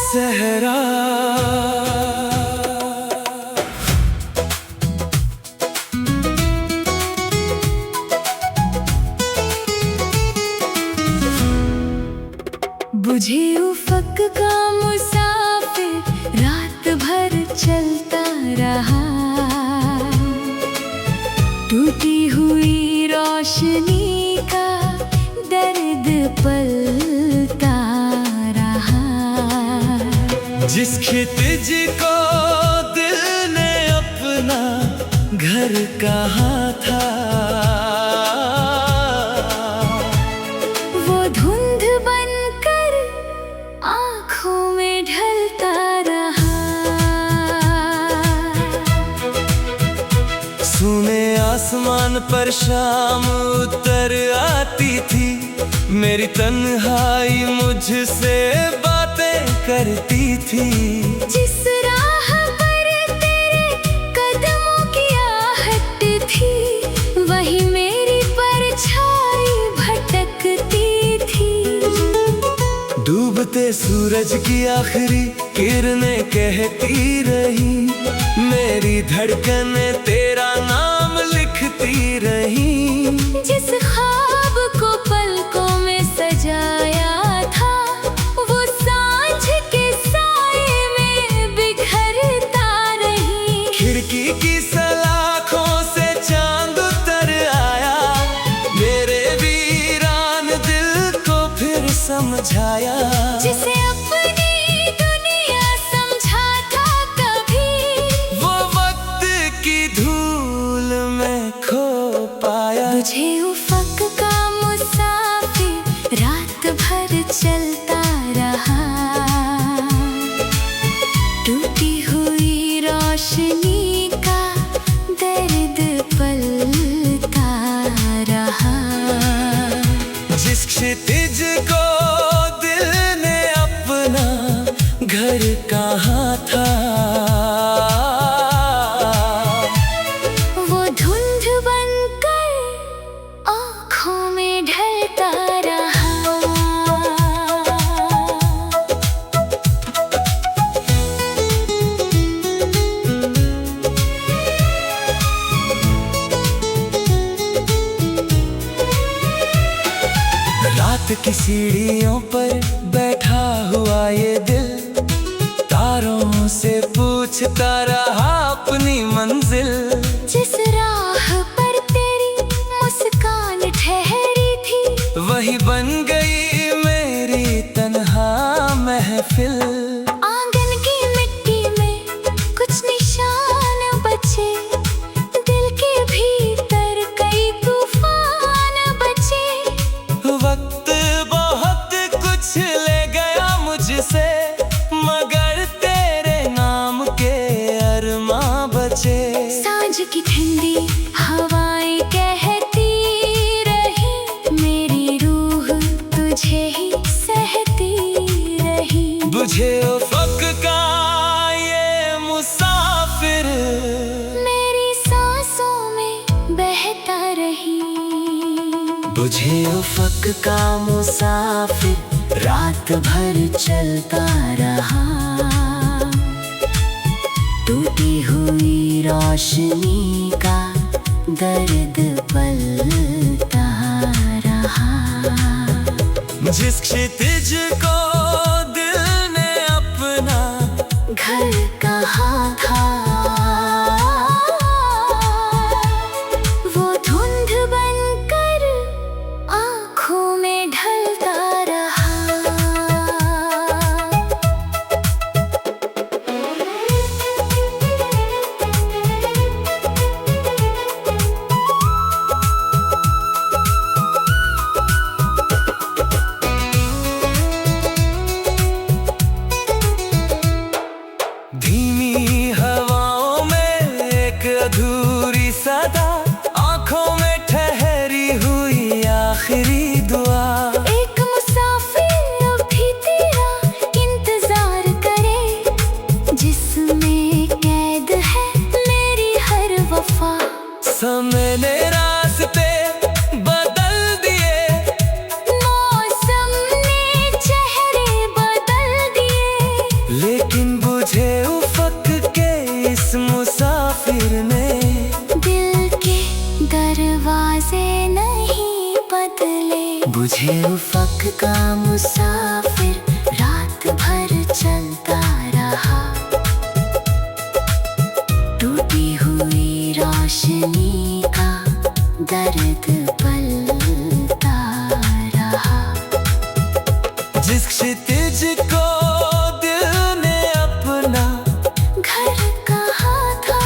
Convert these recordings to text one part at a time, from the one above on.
सहरा बुझे उफक का मुसाफिर रात भर चलता रहा, टूटी हुई रोशनी का दर्द पलता रहा। जिस क्षितिज को दिल ने अपना घर कहा था, वो धुंध बनकर आँखों में ढलता रहा। सुने आसमान पर शाम उतर आती थी, मेरी तन्हाई मुझसे बातें करती थी। जिस राह पर तेरे कदमों की आहट थी, वही मेरी परछाई भटकती थी। डूबते सूरज की आखिरी किरणें कहती रही, मेरी धड़कनें तेरा नाम लिखती रही। जिस ख्वाब को पलकों में सजाया था, वो सांझ के साए में बिखरता रही। खिड़की की सलाखों से चांद उतर आया, मेरे वीरान दिल को फिर समझाया। जिसे अपनी दुनिया समझा था कभी, वो वक्त की धूल में खो पाया। बुझे उफक का मुसाफिर रात भर चलता रहा, टूटी हुई रोशनी का दर्द पलता रहा। जिस क्षितिज को दिल ने अपना घर कहा था, वो धुंध बनकर आँखों में ढलता रहा। रात की सीढ़ियों पर बैठा हुआ ये दिल, तारों से पूछता रहा अपनी मंजिल। जिस राह पर तेरी मुस्कान ठहरी थी, वही बन गई मेरी तन्हा महफिल। आंगन की मिट्टी में कुछ निशान बचे, दिल के भीतर कई तूफान बचे। वक्त बहुत कुछ ले गया मुझसे, मगर तेरे नाम के अरमां बचे। सांझ की ठंडी हवाएं कहती रही, मेरी रूह तुझे ही सहती रही। बुझे उफक का ये मुसाफिर मेरी सांसों में बहता रही। बुझे उफक का मुसाफिर रात भर चलता रहा, टूटी हुई रोशनी का दर्द पलता रहा। जिस क्षितिज को दिल ने अपना घर कहा था, वो धुंध बनकर आँखों में ढलता रहा। है उफ़क़ का मुसाफिर रात भर चलता रहा। टूटी हुई रोशनी का दर्द पलता रहा। जिस क्षितिज को दिल ने अपना घर कहा था,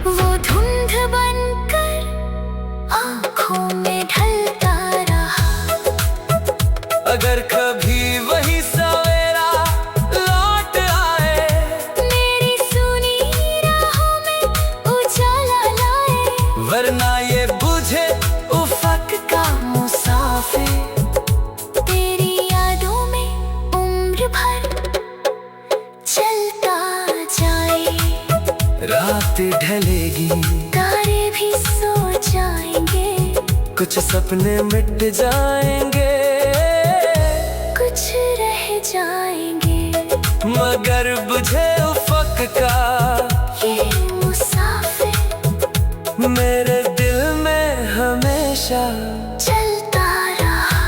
वो धुंध बनकर आँखों में ढलता रहा। अगर कभी वही सवेरा लौट आए, मेरी सुनी राहों में उजाला लाए। वरना ये बुझे उफ़क़ का मुसाफिर। तेरी यादों में उम्र भर चलता जाए। रात ढलेगी, तारे भी सो जाएंगे, कुछ सपने मिट जाएंगे, कुछ रह जाएंगे, मगर बुझे उफ़क़ का ये मुसाफिर मेरे दिल में हमेशा चलता रहा।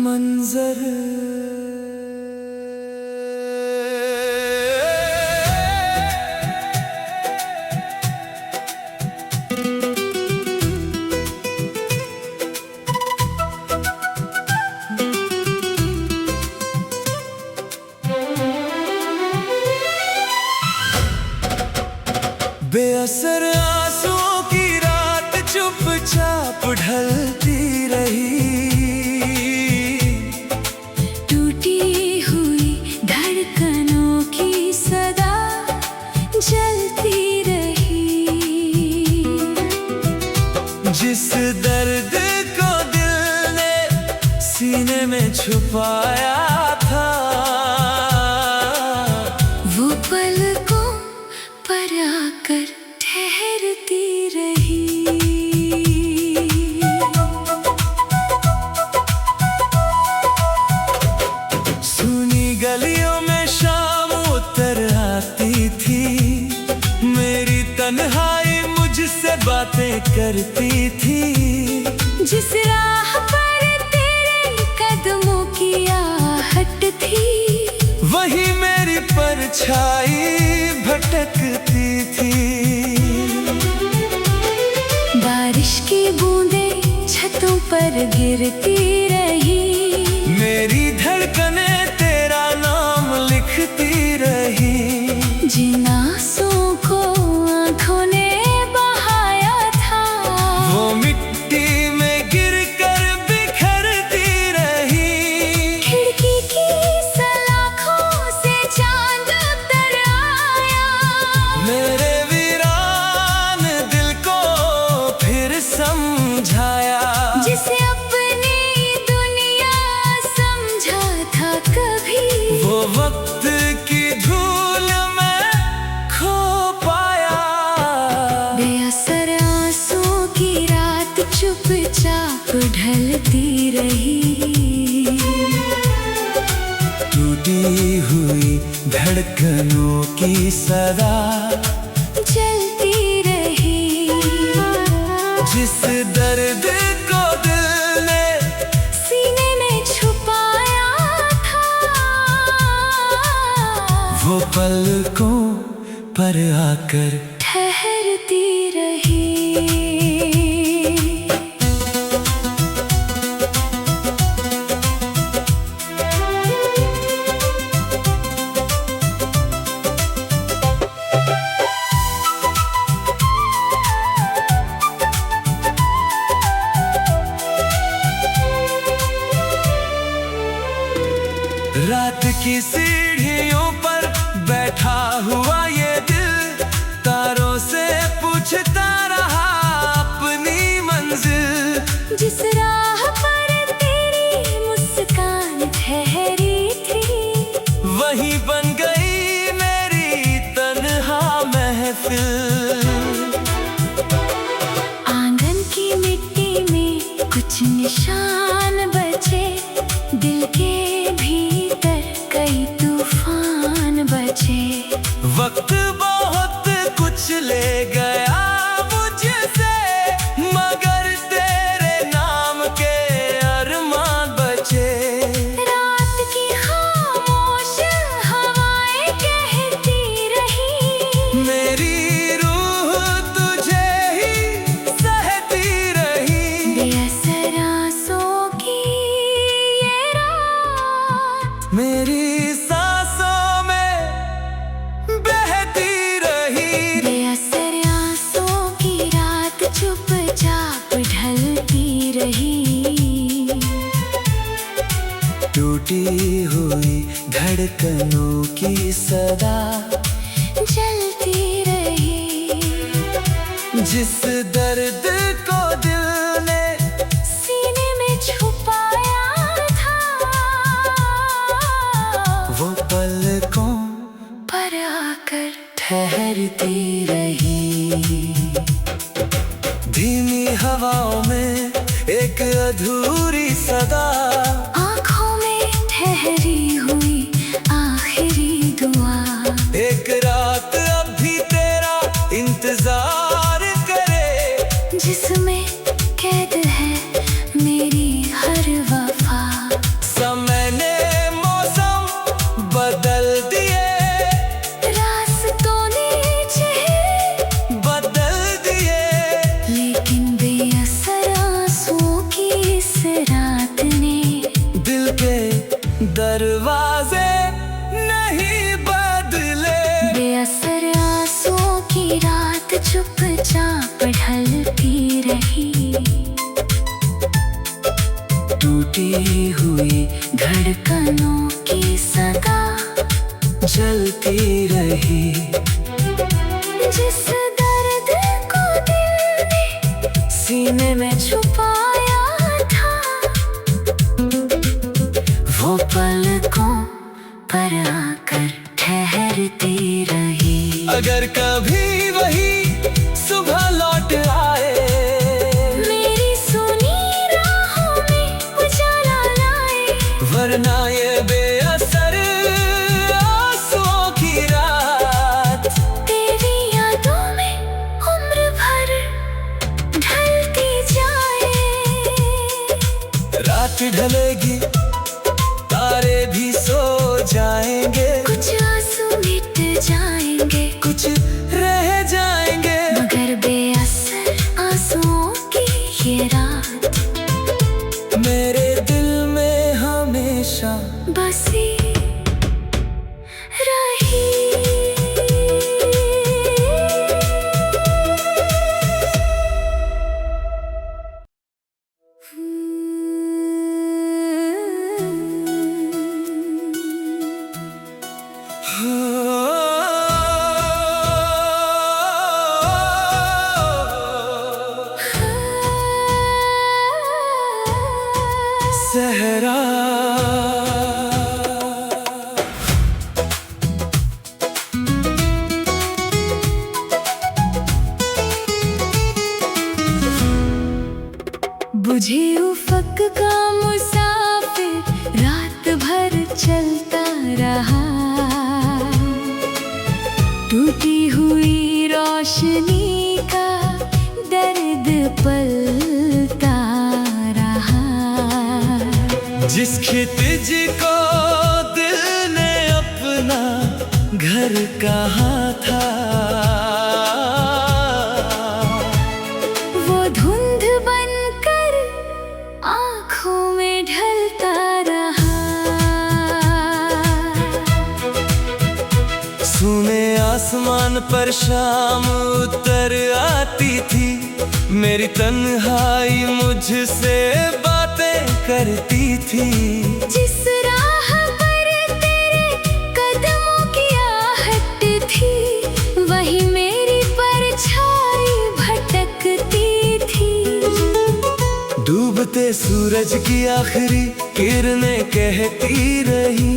मंजर बेअसर आंसुओं की रात चुपचाप ढलती रही। टूटी हुई धड़कनों की सदा जलती रही। जिस दर्द को दिल ने सीने में छुपाया था, वो पलकों पर आकर ठहरती रही। सुनी गलियों में शाम उतर आती थी, मेरी तन्हाई मुझसे बातें करती थी। जिस राह पर तेरे कदमों की आहट थी, वही मेरी परछाई भटकती थी। बारिश की बूंदें छतों पर गिरती रही। मेरी धड़कनें तेरा नाम लिखती रही। जिन आंसुओं को आँखों ने बहाया था, वो मिट्टी में गिरकर बिखरती रही। खिड़की की सलाखों से चांद उतर आया। मेरे वीरान दिल को फिर समझाया। जिसे अपनी दुनिया समझा था कभी, वो वक्त की धूल में खो पाया। बेअसर आंसुओं की रात चुपचाप ढलती रही। टूटी हुई धड़कनों की सदा चलती रही। जिस दर्द को दिल ने सीने में छुपाया था, वो पलकों पर आकर ठहरती रही। रात की सीढ़ियों पर बैठा हुआ ये दिल, तारों से पूछता रहा अपनी मंजिल। जिस राह पर तेरी मुस्कान ठहरी थी, वही बन गई मेरी तन्हा महफिल। कुछ निशान बचे, दिल के भीतर कई तूफान बचे। वक्त बहुत कुछ ले गया मुझसे, मगर तेरे नाम के अरमान बचे। रात की खामोश हवाएं कहती रही, मेरी रूह तुझे ही सहती रही। बेअसर आंसुओं की ये रात मेरी सांसों में बहती रही। बेअसर आंसुओं की रात चुपचाप ढलती रही। टूटी हुई धड़कनों की सदा जलती रही। जिस दर्द को दिल ने सीने में छुपाया था, वो पलकों पर आकर ठहरती रही। धीमी हवाओं में एक अधूरी सदा, आँखों में ठहरी हुई आखिरी दुआ। एक रात अब भी तेरा इंतजार करे, जिसमें कैद है मेरी हर वफा। समय ने मौसम बदल दिए, रास्तों ने चेहरे बदल दिए। लेकिन बेअसर आंसुओं की इस रात ने दिल के दरवाजे नहीं बदले। बेअसर आंसुओं की रात चुपचाप ढलती रही। टूटी हुई धड़कनों की सदा जलती रही। जिस दर्द को दिल ने सीने में छुपाया था, वो पलकों पर आकर ठहरती रही। अगर कभी वही सुबह लौट आए, मेरी सुनी राहों में उजाला लाए। वरना ये बेअसर आंसुओं की रात तेरी यादों में उम्र भर ढलती जाए। रात ढलेगी, तारे भी सो जाएंगे, कुछ आंसू मिट जाएंगे, कुछ रह जाएंगे। मगर बेअसर आंसुओं की ये रात मेरे दिल में हमेशा बसी रही। सहरा बुझे उफक का मुसाफिर रात भर चलता रहा। टूटी हुई रोशनी का दर्द पलता रहा। जिस खितिज को दिल ने अपना घर कहा था, वो धुंध बनकर आँखों में ढलता रहा। सुने आसमान पर शाम उतर आती थी, मेरी तन्हाई मुझसे बातें करती थी। जिस राह पर तेरे कदमों की आहट थी, वही मेरी परछाई भटकती थी। डूबते सूरज की आखिरी किरणें कहती रही,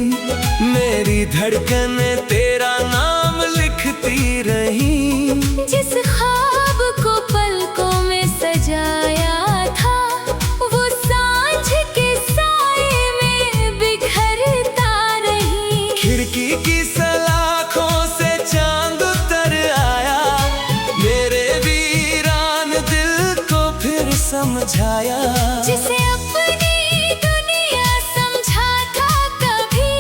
मेरी धड़कनें तेरा नाम लिखती रही। जिस ख्वाब को पलकों में सजाया था, जिसे अपनी दुनिया समझा था कभी,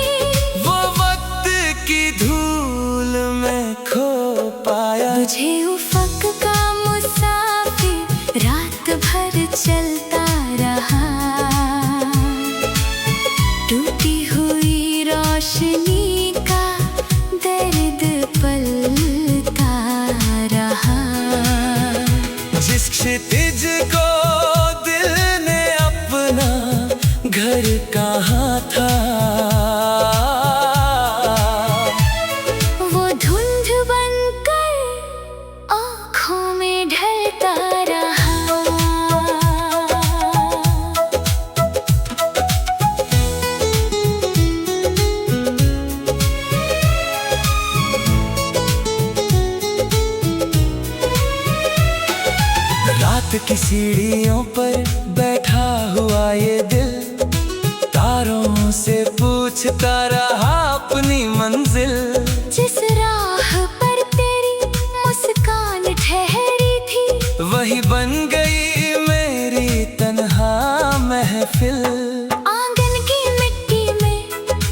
वो वक्त की धूल में खो पाया। बुझे उफक का मुसाफिर रात भर चलता रहा, टूटी हुई रोशनी का दर्द पलता रहा। जिस क्षितिज को दिल ने अपना घर कहा था, वो धुंध बनकर आँखों में ढलता रहा। रात की सीढ़ियों पर बैठा हुआ ये दिल, तारों से पूछता रहा अपनी मंजिल। जिस राह पर तेरी मुस्कान ठहरी थी, वही बन गई मेरी तन्हा महफिल। आंगन की मिट्टी में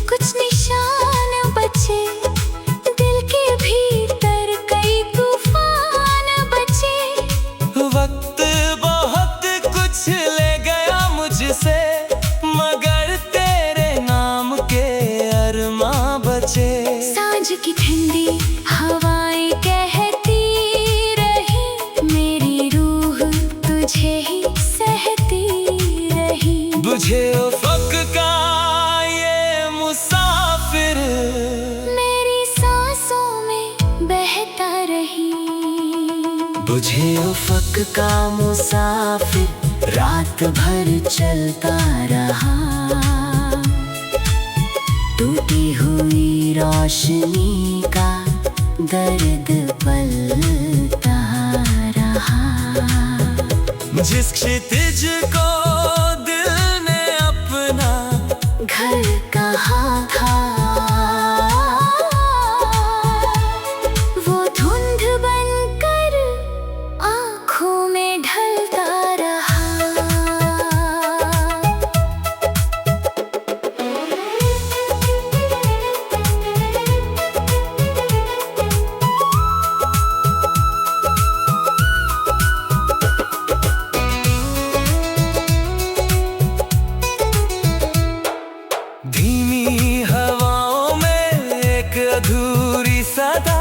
कुछ निशान बचे, दिल के भीतर कई तूफान बचे। वक्त बहुत कुछ ले गया मुझसे, मगर तेरे नाम के अरमां बचे। सांझ की ठंडी हवाएं कहती रही, मेरी रूह तुझे ही सहती रही। बुझे उफ़क़ का ये मुसाफिर मेरी सांसों में बहता रही। बुझे उफ़क़ का मुसाफिर रात भर चलता रहा, टूटी हुई रोशनी का दर्द पलता रहा। जिस क्षितिज को दिल ने अपना घर कहा था, वो धुंध बनकर आँखों में ढलता रहा। धीमी हवाओं में एक अधूरी सदा,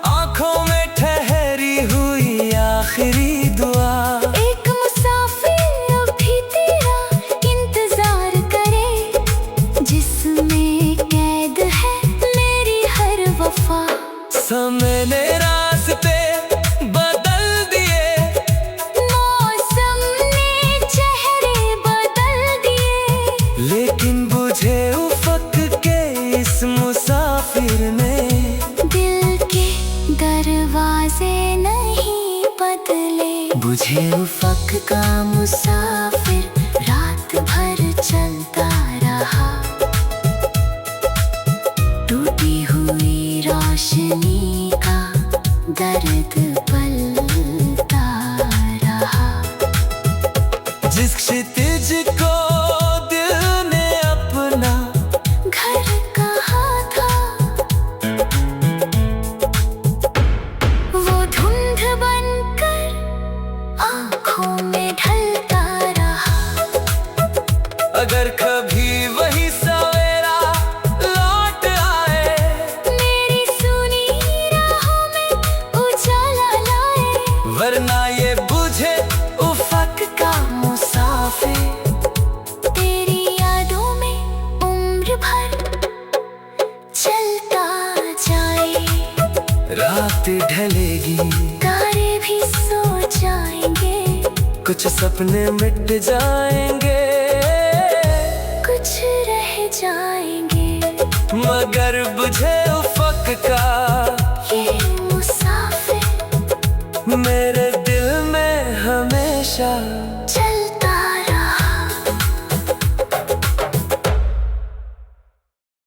आंखों में ठहरी हुई आखिरी दुआ। एक मुसाफिर अब भी तेरा इंतजार करे, जिसमें कैद है मेरी हर वफा। समय ने रास्ते बदल दिए, मौसम ने चेहरे बदल दिए, लेकिन बुझे उफ़क़ के इस मुसाफिर ने दिल के दरवाजे नहीं बदले। बुझे उफ़क़ का मुसाफिर रात भर चलता रहा, टूटी हुई रोशनी का दर्द पलता रहा। जिस क्षितिज को दिल ने अपना घर कहा था, वो धुंध बनकर आँखों में ढलता रहा। अगर कभी वही सवेरा लौट आए, मेरी सुनी राहों में उजाला लाए, वरना ये बुझे उफ़क़ का मुसाफिर तेरी यादों में उम्र भर चलता जाए। रात ढलेगी, तारे भी सो जाएंगे, कुछ सपने मिट जाएंगे, कुछ रह जाएंगे, मगर बुझे उफ़क़ का ये मुसाफिर मेरे दिल में हमेशा